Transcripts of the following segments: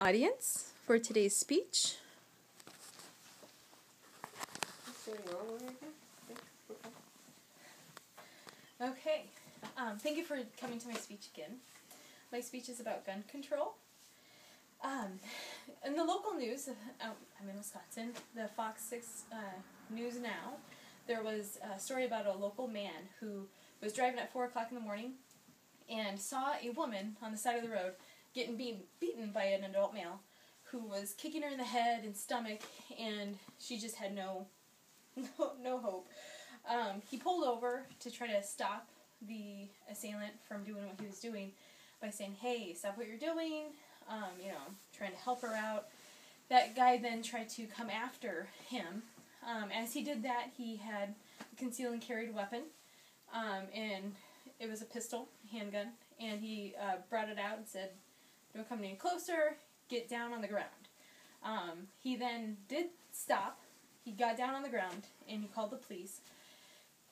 Audience for today's speech. Okay, thank you for coming to my speech again. My speech is about gun control. In the local news, I'm in Wisconsin, the Fox 6 News Now, there was a story about a local man who was driving at 4 o'clock in the morning and saw a woman on the side of the road getting beaten by an adult male who was kicking her in the head and stomach, and she just had no hope. He pulled over to try to stop the assailant from doing what he was doing by saying, "Hey, stop what you're doing," trying to help her out. That guy then tried to come after him. As he did that, he had a concealed and carried weapon, and it was a pistol, handgun, and he brought it out and said, "Don't come any closer, get down on the ground." He then did stop. He got down on the ground, and he called the police,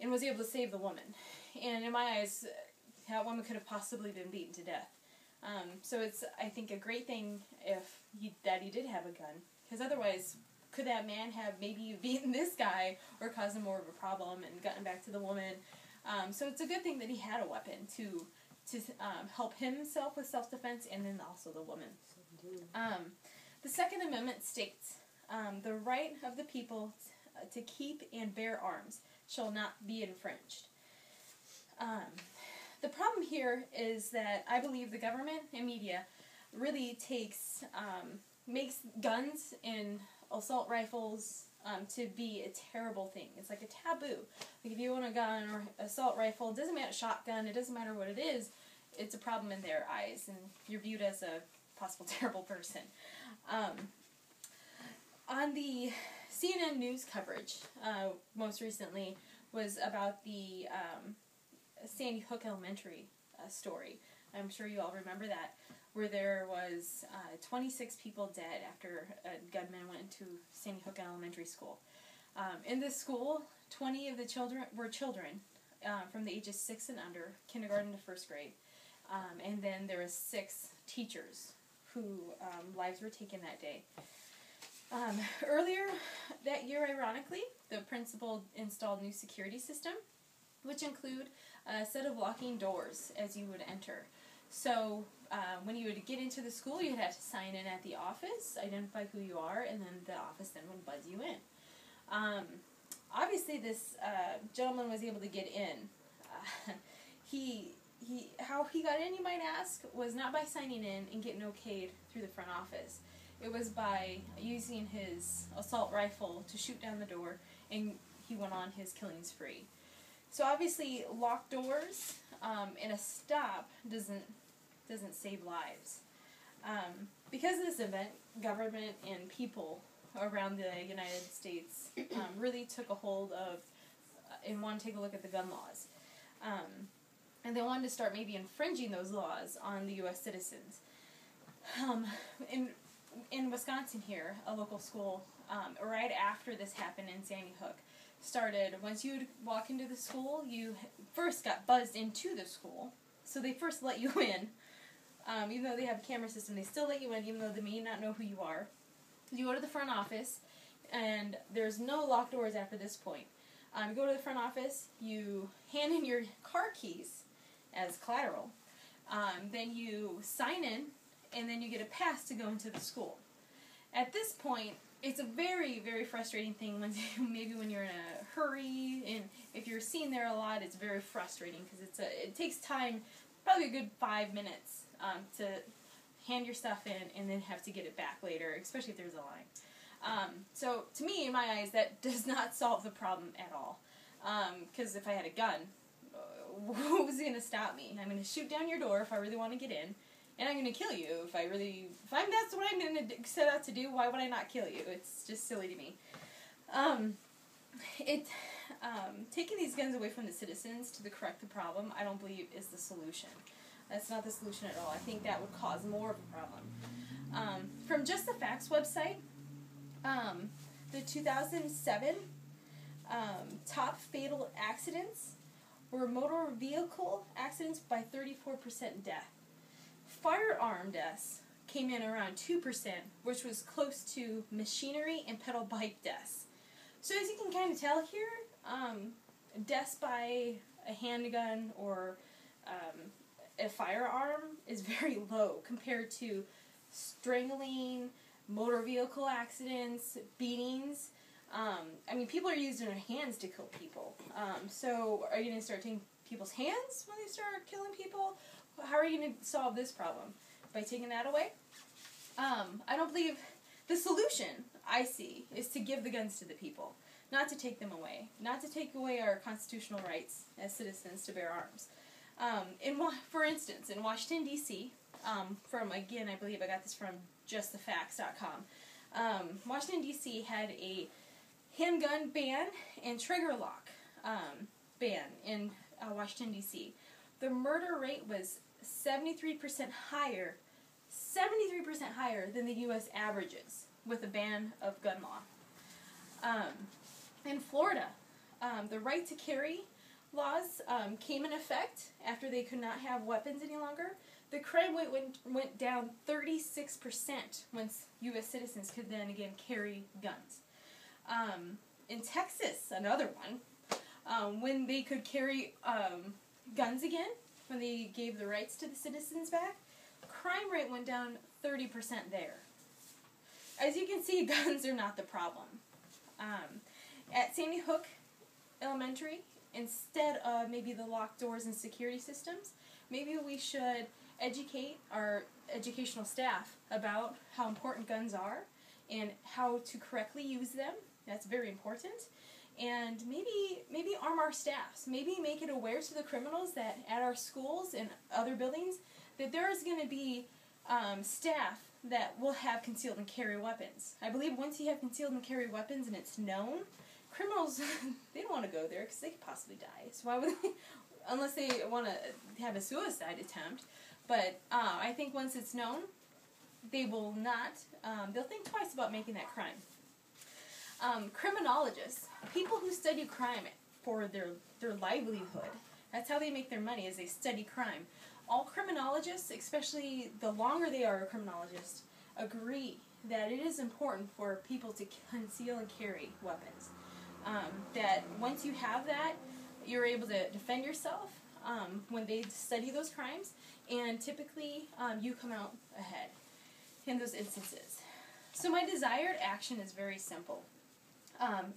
and was able to save the woman. And in my eyes, that woman could have possibly been beaten to death. So it's, I think, a great thing if he did have a gun, because otherwise, could that man have maybe beaten this guy or caused him more of a problem and gotten back to the woman? So it's a good thing that he had a weapon to help himself with self-defense, and then also the woman. The Second Amendment states, the right of the people to keep and bear arms shall not be infringed. The problem here is that I believe the government and media really makes guns and assault rifles to be a terrible thing. It's like a taboo. Like if you own a gun or assault rifle, it doesn't matter, shotgun, it doesn't matter what it is, it's a problem in their eyes, and you're viewed as a possible terrible person. On the CNN news coverage, most recently, was about the Sandy Hook Elementary story. I'm sure you all remember that, where there was 26 people dead after a gunman went into Sandy Hook Elementary School. In this school, 20 of the children were children from the ages 6 and under, kindergarten to first grade. And then there was 6 teachers who lives were taken that day. Earlier that year, ironically, the principal installed new security system, which include a set of locking doors as you would enter. So when you would get into the school, you'd have to sign in at the office, identify who you are, and then the office then would buzz you in. Obviously, this gentleman was able to get in. How he got in, you might ask, was not by signing in and getting okayed through the front office. It was by using his assault rifle to shoot down the door, and he went on his killing spree. So obviously, locked doors and a stop doesn't save lives. Because of this event, government and people around the United States really took a hold of and wanted to take a look at the gun laws. And they wanted to start maybe infringing those laws on the U.S. citizens. In Wisconsin here, a local school, right after this happened in Sandy Hook, started, once you would walk into the school, you first got buzzed into the school. So they first let you in. Even though they have a camera system, they still let you in, even though they may not know who you are. You go to the front office, and there's no locked doors after this point. You go to the front office, you hand in your car keys as collateral. Then you sign in, and then you get a pass to go into the school. At this point, it's a very, very frustrating thing when maybe when you're in a hurry, and if you're seen there a lot, it's very frustrating because it takes time, probably a good 5 minutes, to hand your stuff in and then have to get it back later, especially if there's a line. So to me, in my eyes, that does not solve the problem at all. Because if I had a gun, who was going to stop me? I'm going to shoot down your door if I really want to get in. And I'm going to kill you if that's what I'm going to set out to do. Why would I not kill you? It's just silly to me. Taking these guns away from the citizens to correct the problem, I don't believe is the solution. That's not the solution at all. I think that would cause more of a problem. From Just the Facts website, the 2007 top fatal accidents were motor vehicle accidents by 34% death. Firearm deaths came in around 2%, which was close to machinery and pedal bike deaths. So as you can kind of tell here, deaths by a handgun or a firearm is very low compared to strangling, motor vehicle accidents, beatings. I mean, people are using their hands to kill people. So are you going to start taking people's hands when they start killing people? How are you going to solve this problem? By taking that away? I don't believe the solution I see is to give the guns to the people, not to take them away, not to take away our constitutional rights as citizens to bear arms. For instance, in Washington, D.C., again, I believe I got this from justthefacts.com, Washington, D.C. had a handgun ban and trigger lock ban in Washington, D.C. The murder rate was 73% higher than the U.S. averages with a ban of gun law. In Florida, the right to carry laws came in effect after they could not have weapons any longer. The crime rate went down 36% once U.S. citizens could then again carry guns. In Texas, another one, when they could carry guns again, when they gave the rights to the citizens back, crime rate went down 30% there. As you can see, guns are not the problem. At Sandy Hook Elementary, instead of maybe the locked doors and security systems, maybe we should educate our educational staff about how important guns are and how to correctly use them. That's very important. And maybe arm our staffs. Maybe make it aware to the criminals that at our schools and other buildings that there is going to be staff that will have concealed and carry weapons. I believe once you have concealed and carry weapons and it's known, criminals, they don't want to go there because they could possibly die. So why would they, unless they want to have a suicide attempt. But I think once it's known, they will not, they'll think twice about making that crime. Criminologists, people who study crime for their livelihood, that's how they make their money, is they study crime. All criminologists, especially the longer they are a criminologist, agree that it is important for people to conceal and carry weapons. That once you have that, you're able to defend yourself when they study those crimes, and typically you come out ahead in those instances. So my desired action is very simple.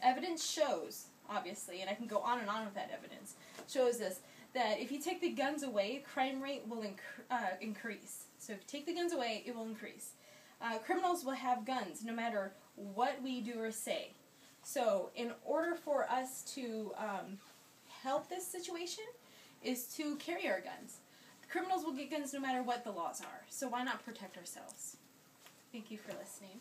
Evidence shows, obviously, and I can go on and on with that evidence, shows this, that if you take the guns away, crime rate will increase. So if you take the guns away, it will increase. Criminals will have guns no matter what we do or say. So in order for us to help this situation is to carry our guns. Criminals will get guns no matter what the laws are. So why not protect ourselves? Thank you for listening.